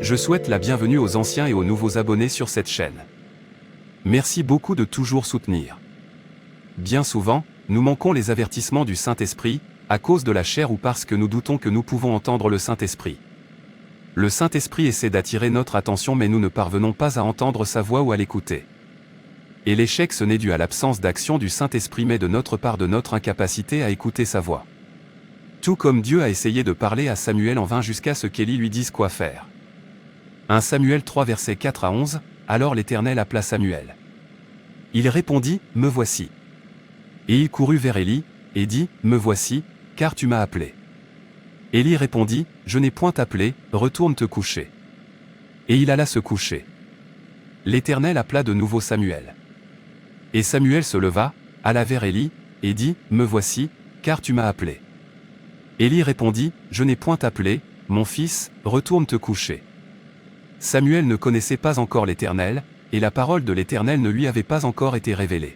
Je souhaite la bienvenue aux anciens et aux nouveaux abonnés sur cette chaîne. Merci beaucoup de toujours soutenir. Bien souvent, nous manquons les avertissements du Saint-Esprit, à cause de la chair ou parce que nous doutons que nous pouvons entendre le Saint-Esprit. Le Saint-Esprit essaie d'attirer notre attention mais nous ne parvenons pas à entendre sa voix ou à l'écouter. Et l'échec ce n'est dû à l'absence d'action du Saint-Esprit mais de notre part de notre incapacité à écouter sa voix. Tout comme Dieu a essayé de parler à Samuel en vain jusqu'à ce qu'Élie lui dise quoi faire. 1 Samuel 3 versets 4 à 11, alors l'Éternel appela Samuel. Il répondit, « Me voici. » Et il courut vers Élie, et dit, « Me voici, car tu m'as appelé. » Élie répondit, « Je n'ai point appelé, retourne te coucher. » Et il alla se coucher. L'Éternel appela de nouveau Samuel. Et Samuel se leva, alla vers Élie, et dit, « Me voici, car tu m'as appelé. » Élie répondit, « Je n'ai point appelé, mon fils, retourne te coucher. » Samuel ne connaissait pas encore l'Éternel, et la parole de l'Éternel ne lui avait pas encore été révélée.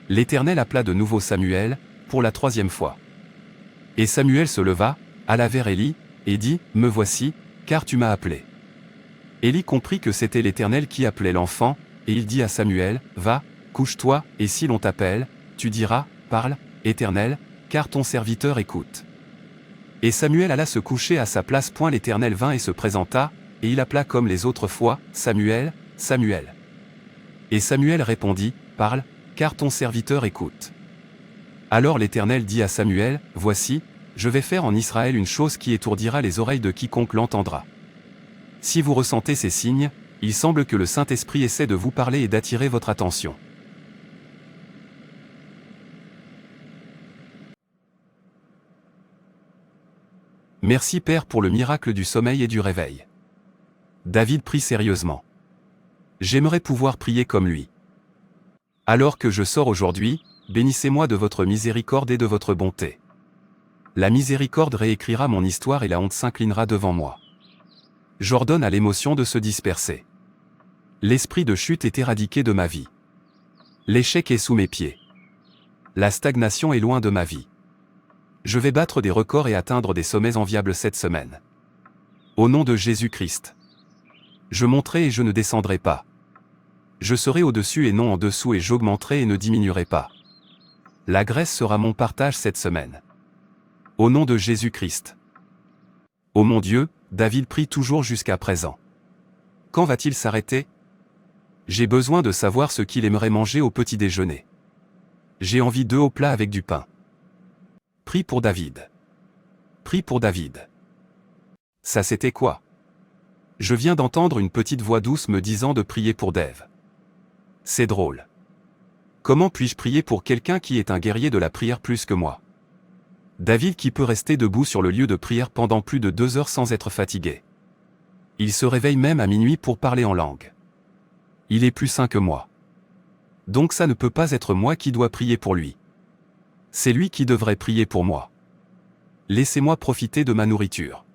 L'Éternel appela de nouveau Samuel, pour la troisième fois. Et Samuel se leva, alla vers Élie, et dit, « Me voici, car tu m'as appelé. » Élie comprit que c'était l'Éternel qui appelait l'enfant, et il dit à Samuel, « Va, couche-toi, et si l'on t'appelle, tu diras, Parle, Éternel, car ton serviteur écoute. » Et Samuel alla se coucher à sa place. L'Éternel vint et se présenta, et il appela comme les autres fois, « Samuel, Samuel. » Et Samuel répondit, « Parle, car ton serviteur écoute. » Alors l'Éternel dit à Samuel, « Voici, je vais faire en Israël une chose qui étourdira les oreilles de quiconque l'entendra. Si vous ressentez ces signes, il semble que le Saint-Esprit essaie de vous parler et d'attirer votre attention. Merci Père pour le miracle du sommeil et du réveil. David prie sérieusement. J'aimerais pouvoir prier comme lui. Alors que je sors aujourd'hui, bénissez-moi de votre miséricorde et de votre bonté. La miséricorde réécrira mon histoire et la honte s'inclinera devant moi. J'ordonne à l'émotion de se disperser. L'esprit de chute est éradiqué de ma vie. L'échec est sous mes pieds. La stagnation est loin de ma vie. Je vais battre des records et atteindre des sommets enviables cette semaine. Au nom de Jésus-Christ. Je monterai et je ne descendrai pas. Je serai au-dessus et non en dessous et j'augmenterai et ne diminuerai pas. La Grèce sera mon partage cette semaine. Au nom de Jésus-Christ. Ô mon Dieu, David prie toujours jusqu'à présent. Quand va-t-il s'arrêter? J'ai besoin de savoir ce qu'il aimerait manger au petit déjeuner. J'ai envie d'œufs au plat avec du pain. Prie pour David. Prie pour David. Ça c'était quoi? Je viens d'entendre une petite voix douce me disant de prier pour Dave. C'est drôle. Comment puis-je prier pour quelqu'un qui est un guerrier de la prière plus que moi? David qui peut rester debout sur le lieu de prière pendant plus de 2 heures sans être fatigué. Il se réveille même à minuit pour parler en langue. Il est plus saint que moi. Donc ça ne peut pas être moi qui dois prier pour lui. C'est lui qui devrait prier pour moi. Laissez-moi profiter de ma nourriture.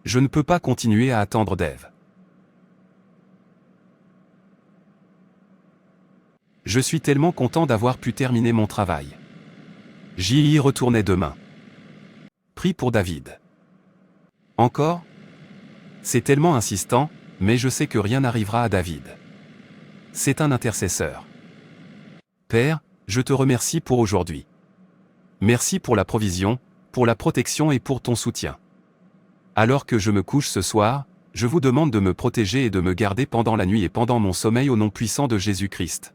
Je ne peux pas continuer à attendre Dave. Je suis tellement content d'avoir pu terminer mon travail. J'y y retournais demain. Prie pour David. Encore? C'est tellement insistant, mais je sais que rien n'arrivera à David. C'est un intercesseur. Père, je te remercie pour aujourd'hui. Merci pour la provision, pour la protection et pour ton soutien. Alors que je me couche ce soir, je vous demande de me protéger et de me garder pendant la nuit et pendant mon sommeil au nom puissant de Jésus-Christ.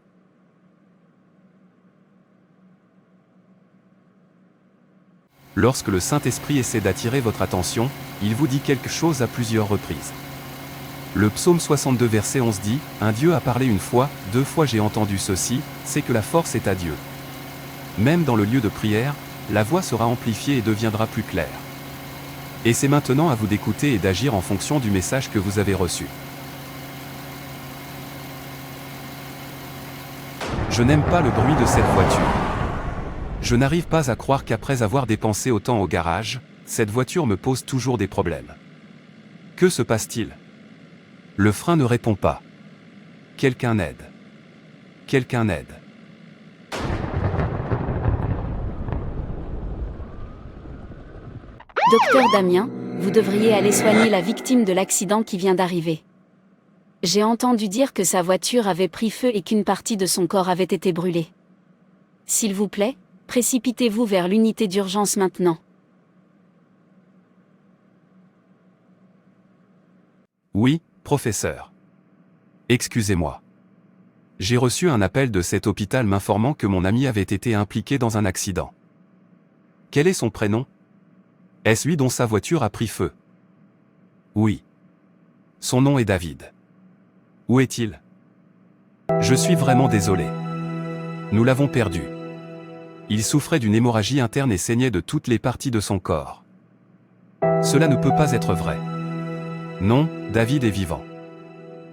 Lorsque le Saint-Esprit essaie d'attirer votre attention, il vous dit quelque chose à plusieurs reprises. Le psaume 62 verset 11 dit, « Un Dieu a parlé une fois, 2 fois j'ai entendu ceci, c'est que la force est à Dieu. » Même dans le lieu de prière, la voix sera amplifiée et deviendra plus claire. Et c'est maintenant à vous d'écouter et d'agir en fonction du message que vous avez reçu. Je n'aime pas le bruit de cette voiture. Je n'arrive pas à croire qu'après avoir dépensé autant au garage, cette voiture me pose toujours des problèmes. Que se passe-t-il? Le frein ne répond pas. Quelqu'un aide. Quelqu'un aide. Docteur Damien, vous devriez aller soigner la victime de l'accident qui vient d'arriver. J'ai entendu dire que sa voiture avait pris feu et qu'une partie de son corps avait été brûlée. S'il vous plaît, précipitez-vous vers l'unité d'urgence maintenant. Oui, professeur. Excusez-moi. J'ai reçu un appel de cet hôpital m'informant que mon ami avait été impliqué dans un accident. Quel est son prénom? Est-ce lui dont sa voiture a pris feu? Oui. Son nom est David. Où est-il? Je suis vraiment désolé. Nous l'avons perdu. Il souffrait d'une hémorragie interne et saignait de toutes les parties de son corps. Cela ne peut pas être vrai. Non, David est vivant.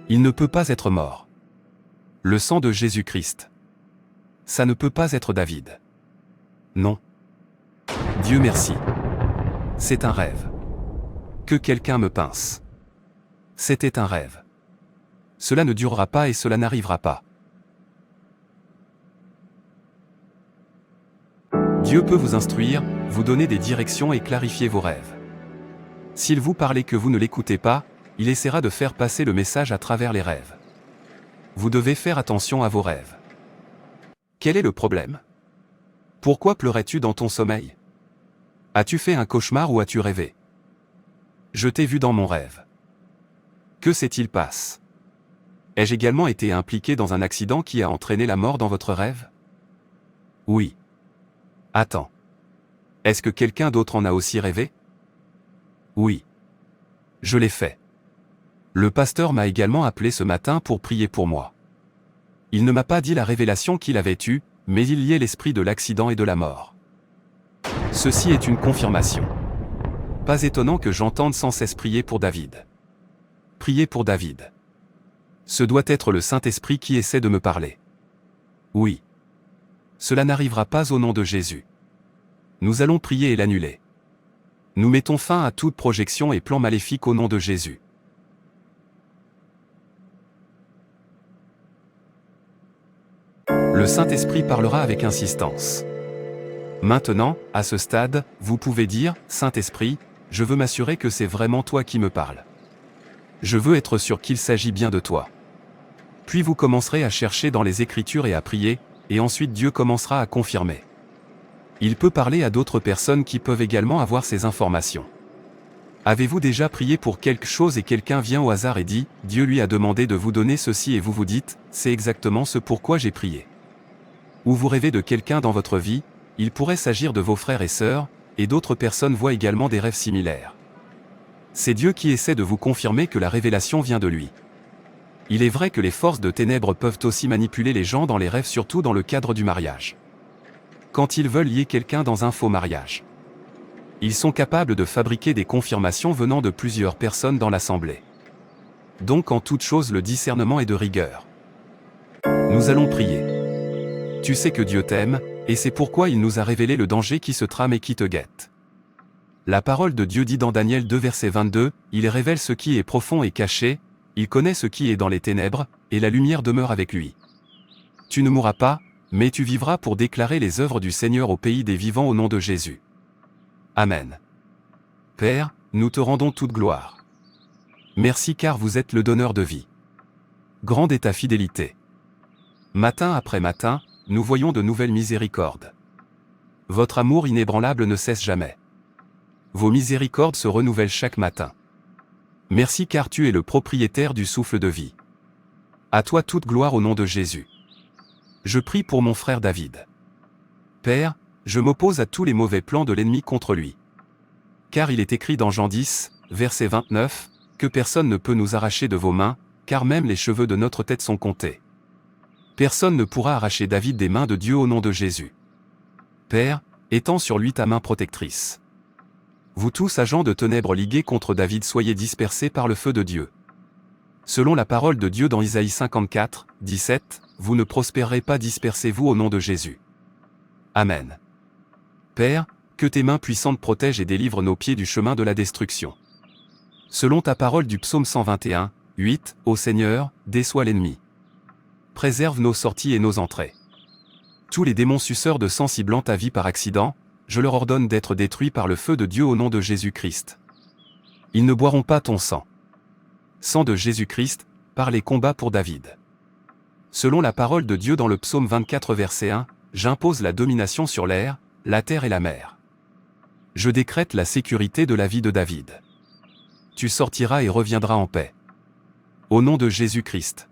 Il ne peut pas être mort. Le sang de Jésus-Christ. Ça ne peut pas être David. Non. Dieu merci. C'est un rêve. Que quelqu'un me pince. C'était un rêve. Cela ne durera pas et cela n'arrivera pas. Dieu peut vous instruire, vous donner des directions et clarifier vos rêves. S'il vous parle et que vous ne l'écoutez pas, il essaiera de faire passer le message à travers les rêves. Vous devez faire attention à vos rêves. Quel est le problème? Pourquoi pleurais-tu dans ton sommeil? As-tu fait un cauchemar ou as-tu rêvé? Je t'ai vu dans mon rêve. Que s'est-il passé? Ai-je également été impliqué dans un accident qui a entraîné la mort dans votre rêve? Oui. Attends. Est-ce que quelqu'un d'autre en a aussi rêvé? Oui. Je l'ai fait. Le pasteur m'a également appelé ce matin pour prier pour moi. Il ne m'a pas dit la révélation qu'il avait eue, mais il liait l'esprit de l'accident et de la mort. Ceci est une confirmation. Pas étonnant que j'entende sans cesse prier pour David. Prier pour David. Ce doit être le Saint-Esprit qui essaie de me parler. Oui. Cela n'arrivera pas au nom de Jésus. Nous allons prier et l'annuler. Nous mettons fin à toute projection et plan maléfique au nom de Jésus. Le Saint-Esprit parlera avec insistance. Maintenant, à ce stade, vous pouvez dire, Saint-Esprit, je veux m'assurer que c'est vraiment toi qui me parles. Je veux être sûr qu'il s'agit bien de toi. Puis vous commencerez à chercher dans les Écritures et à prier, et ensuite Dieu commencera à confirmer. Il peut parler à d'autres personnes qui peuvent également avoir ces informations. Avez-vous déjà prié pour quelque chose et quelqu'un vient au hasard et dit, Dieu lui a demandé de vous donner ceci et vous vous dites, c'est exactement ce pourquoi j'ai prié. Ou vous rêvez de quelqu'un dans votre vie, il pourrait s'agir de vos frères et sœurs, et d'autres personnes voient également des rêves similaires. C'est Dieu qui essaie de vous confirmer que la révélation vient de lui. Il est vrai que les forces de ténèbres peuvent aussi manipuler les gens dans les rêves, surtout dans le cadre du mariage. Quand ils veulent lier quelqu'un dans un faux mariage. Ils sont capables de fabriquer des confirmations venant de plusieurs personnes dans l'assemblée. Donc en toute chose le discernement est de rigueur. Nous allons prier. Tu sais que Dieu t'aime, et c'est pourquoi il nous a révélé le danger qui se trame et qui te guette. La parole de Dieu dit dans Daniel 2 verset 22, il révèle ce qui est profond et caché, il connaît ce qui est dans les ténèbres, et la lumière demeure avec lui. Tu ne mourras pas, mais tu vivras pour déclarer les œuvres du Seigneur au pays des vivants au nom de Jésus. Amen. Père, nous te rendons toute gloire. Merci car vous êtes le donneur de vie. Grande est ta fidélité. Matin après matin, nous voyons de nouvelles miséricordes. Votre amour inébranlable ne cesse jamais. Vos miséricordes se renouvellent chaque matin. Merci car tu es le propriétaire du souffle de vie. À toi toute gloire au nom de Jésus. Je prie pour mon frère David. Père, je m'oppose à tous les mauvais plans de l'ennemi contre lui. Car il est écrit dans Jean 10, verset 29, que personne ne peut nous arracher de vos mains, car même les cheveux de notre tête sont comptés. Personne ne pourra arracher David des mains de Dieu au nom de Jésus. Père, étends sur lui ta main protectrice. Vous tous agents de ténèbres ligués contre David, soyez dispersés par le feu de Dieu. Selon la parole de Dieu dans Isaïe 54, 17, vous ne prospérerez pas, dispersez-vous au nom de Jésus. Amen. Père, que tes mains puissantes protègent et délivrent nos pieds du chemin de la destruction. Selon ta parole du psaume 121, 8, ô Seigneur, déçois l'ennemi. Préserve nos sorties et nos entrées. Tous les démons suceurs de sang ciblant ta vie par accident, je leur ordonne d'être détruits par le feu de Dieu au nom de Jésus-Christ. Ils ne boiront pas ton sang. Sang de Jésus-Christ, par les combats pour David. Selon la parole de Dieu dans le psaume 24 verset 1, j'impose la domination sur l'air, la terre et la mer. Je décrète la sécurité de la vie de David. Tu sortiras et reviendras en paix. Au nom de Jésus-Christ.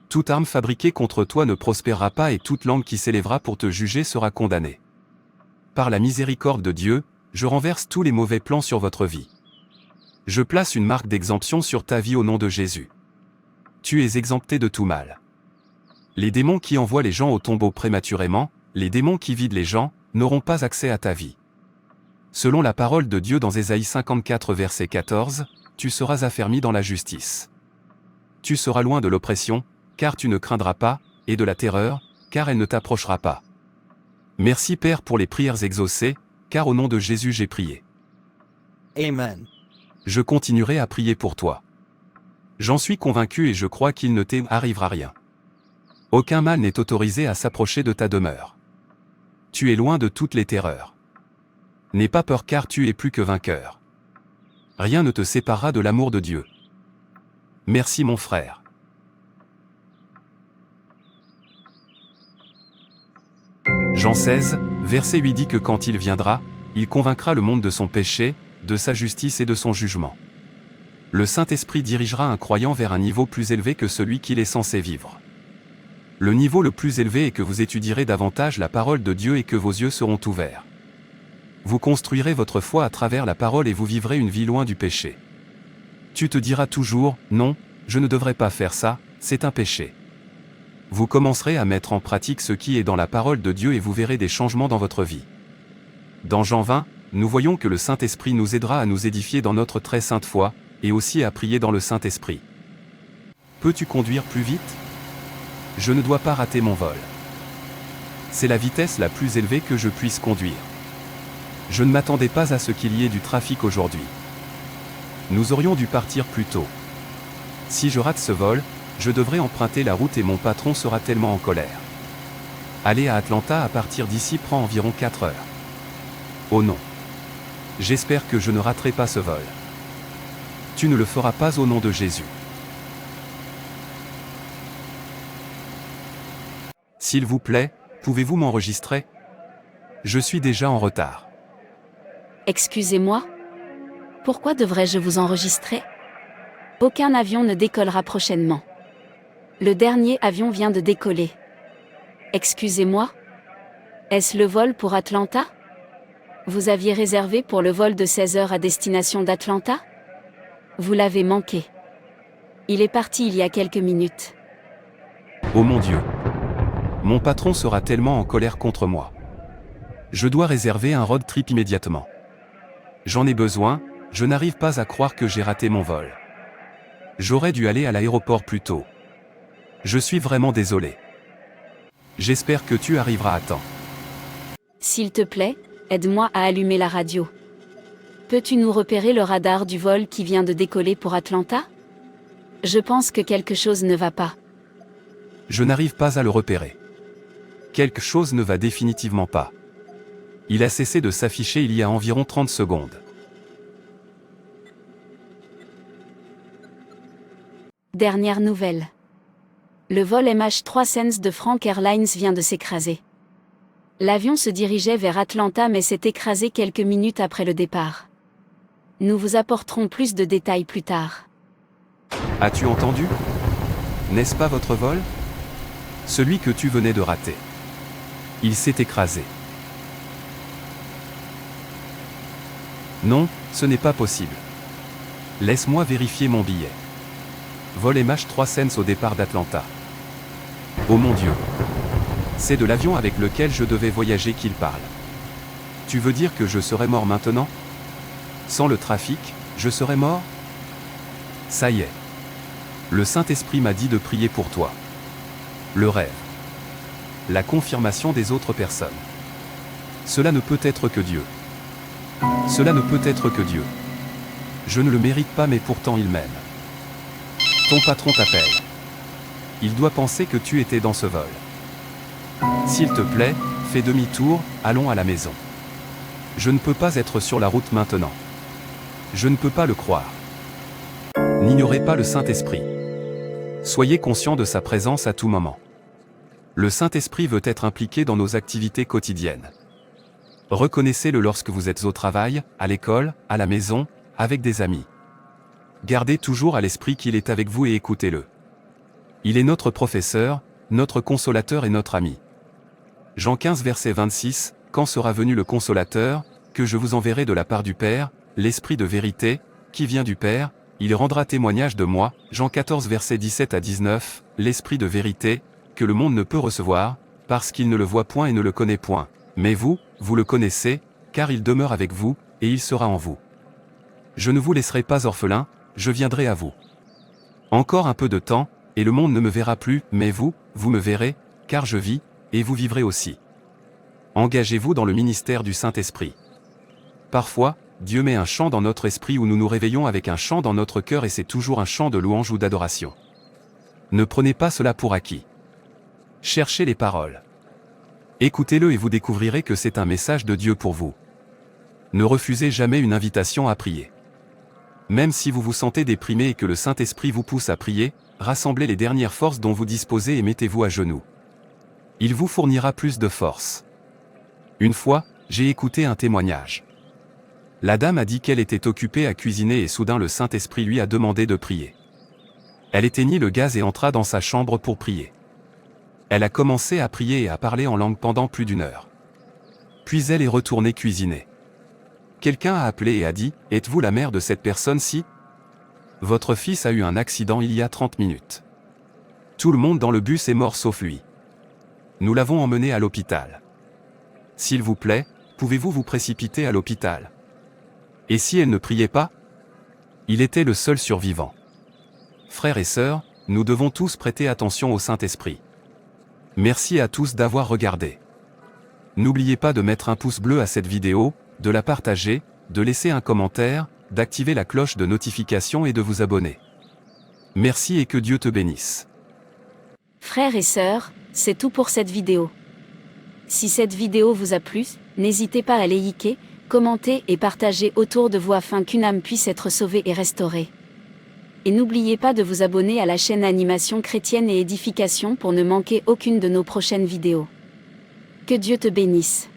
Toute arme fabriquée contre toi ne prospérera pas et toute langue qui s'élèvera pour te juger sera condamnée. Par la miséricorde de Dieu, je renverse tous les mauvais plans sur votre vie. Je place une marque d'exemption sur ta vie au nom de Jésus. Tu es exempté de tout mal. Les démons qui envoient les gens au tombeau prématurément, les démons qui vident les gens, n'auront pas accès à ta vie. Selon la parole de Dieu dans Ésaïe 54 verset 14, tu seras affermi dans la justice. Tu seras loin de l'oppression, car tu ne craindras pas, et de la terreur, car elle ne t'approchera pas. Merci Père pour les prières exaucées, car au nom de Jésus j'ai prié. Amen. Je continuerai à prier pour toi. J'en suis convaincu et je crois qu'il ne t'arrivera rien. Aucun mal n'est autorisé à s'approcher de ta demeure. Tu es loin de toutes les terreurs. N'aie pas peur car tu es plus que vainqueur. Rien ne te séparera de l'amour de Dieu. Merci mon frère. Jean 16, verset 8 dit que quand il viendra, il convaincra le monde de son péché, de sa justice et de son jugement. Le Saint-Esprit dirigera un croyant vers un niveau plus élevé que celui qu'il est censé vivre. Le niveau le plus élevé est que vous étudierez davantage la parole de Dieu et que vos yeux seront ouverts. Vous construirez votre foi à travers la parole et vous vivrez une vie loin du péché. Tu te diras toujours, non, je ne devrais pas faire ça, c'est un péché. Vous commencerez à mettre en pratique ce qui est dans la parole de Dieu et vous verrez des changements dans votre vie. Dans Jean 20, nous voyons que le Saint-Esprit nous aidera à nous édifier dans notre très sainte foi, et aussi à prier dans le Saint-Esprit. Peux-tu conduire plus vite ? Je ne dois pas rater mon vol. C'est la vitesse la plus élevée que je puisse conduire. Je ne m'attendais pas à ce qu'il y ait du trafic aujourd'hui. Nous aurions dû partir plus tôt. Si je rate ce vol, je devrais emprunter la route et mon patron sera tellement en colère. Aller à Atlanta à partir d'ici prend environ 4 heures. Oh non. J'espère que je ne raterai pas ce vol. Tu ne le feras pas au nom de Jésus. S'il vous plaît, pouvez-vous m'enregistrer ? Je suis déjà en retard. Excusez-moi ? Pourquoi devrais-je vous enregistrer ? Aucun avion ne décollera prochainement. Le dernier avion vient de décoller. Excusez-moi ? Est-ce le vol pour Atlanta ? Vous aviez réservé pour le vol de 16 heures à destination d'Atlanta ? Vous l'avez manqué. Il est parti il y a quelques minutes. Oh mon Dieu. Mon patron sera tellement en colère contre moi. Je dois réserver un road trip immédiatement. J'en ai besoin, je n'arrive pas à croire que j'ai raté mon vol. J'aurais dû aller à l'aéroport plus tôt. Je suis vraiment désolé. J'espère que tu arriveras à temps. S'il te plaît, aide-moi à allumer la radio. Peux-tu nous repérer le radar du vol qui vient de décoller pour Atlanta ? Je pense que quelque chose ne va pas. Je n'arrive pas à le repérer. Quelque chose ne va définitivement pas. Il a cessé de s'afficher il y a environ 30 secondes. Dernière nouvelle. Le vol MH370 de Frank Airlines vient de s'écraser. L'avion se dirigeait vers Atlanta mais s'est écrasé quelques minutes après le départ. Nous vous apporterons plus de détails plus tard. As-tu entendu ? N'est-ce pas votre vol ? Celui que tu venais de rater. Il s'est écrasé. Non, ce n'est pas possible. Laisse-moi vérifier mon billet. Vol MH370 au départ d'Atlanta. Oh mon Dieu. C'est de l'avion avec lequel je devais voyager qu'il parle. Tu veux dire que je serais mort maintenant ? Sans le trafic, je serais mort ? Ça y est. Le Saint-Esprit m'a dit de prier pour toi. Le rêve. La confirmation des autres personnes. Cela ne peut être que Dieu. Cela ne peut être que Dieu. Je ne le mérite pas mais pourtant il m'aime. Ton patron t'appelle. Il doit penser que tu étais dans ce vol. S'il te plaît, fais demi-tour, allons à la maison. Je ne peux pas être sur la route maintenant. Je ne peux pas le croire. N'ignorez pas le Saint-Esprit. Soyez conscient de sa présence à tout moment. Le Saint-Esprit veut être impliqué dans nos activités quotidiennes. Reconnaissez-le lorsque vous êtes au travail, à l'école, à la maison, avec des amis. Gardez toujours à l'esprit qu'il est avec vous et écoutez-le. Il est notre professeur, notre consolateur et notre ami. Jean 15 verset 26, « Quand sera venu le consolateur, que je vous enverrai de la part du Père, l'Esprit de vérité, qui vient du Père, il rendra témoignage de moi. » Jean 14 verset 17 à 19, « L'Esprit de vérité, que le monde ne peut recevoir, parce qu'il ne le voit point et ne le connaît point. Mais vous, vous le connaissez, car il demeure avec vous, et il sera en vous. Je ne vous laisserai pas orphelin, je viendrai à vous. Encore un peu de temps, et le monde ne me verra plus, mais vous, vous me verrez, car je vis, et vous vivrez aussi. » Engagez-vous dans le ministère du Saint-Esprit. Parfois, Dieu met un chant dans notre esprit où nous nous réveillons avec un chant dans notre cœur et c'est toujours un chant de louange ou d'adoration. Ne prenez pas cela pour acquis. Cherchez les paroles. Écoutez-le et vous découvrirez que c'est un message de Dieu pour vous. Ne refusez jamais une invitation à prier. Même si vous vous sentez déprimé et que le Saint-Esprit vous pousse à prier, rassemblez les dernières forces dont vous disposez et mettez-vous à genoux. Il vous fournira plus de force. Une fois, j'ai écouté un témoignage. La dame a dit qu'elle était occupée à cuisiner et soudain le Saint-Esprit lui a demandé de prier. Elle éteignit le gaz et entra dans sa chambre pour prier. Elle a commencé à prier et à parler en langue pendant plus d'1 heure. Puis elle est retournée cuisiner. Quelqu'un a appelé et a dit « Êtes-vous la mère de cette personne-ci ? Votre fils a eu un accident il y a 30 minutes. Tout le monde dans le bus est mort sauf lui. Nous l'avons emmené à l'hôpital. S'il vous plaît, pouvez-vous vous précipiter à l'hôpital ? » Et si elle ne priait pas ? Il était le seul survivant. Frères et sœurs, nous devons tous prêter attention au Saint-Esprit. Merci à tous d'avoir regardé. N'oubliez pas de mettre un pouce bleu à cette vidéo, de la partager, de laisser un commentaire, d'activer la cloche de notification et de vous abonner. Merci et que Dieu te bénisse. Frères et sœurs, c'est tout pour cette vidéo. Si cette vidéo vous a plu, n'hésitez pas à liker, commenter et partager autour de vous afin qu'une âme puisse être sauvée et restaurée. Et n'oubliez pas de vous abonner à la chaîne Animation Chrétienne et Édification pour ne manquer aucune de nos prochaines vidéos. Que Dieu te bénisse.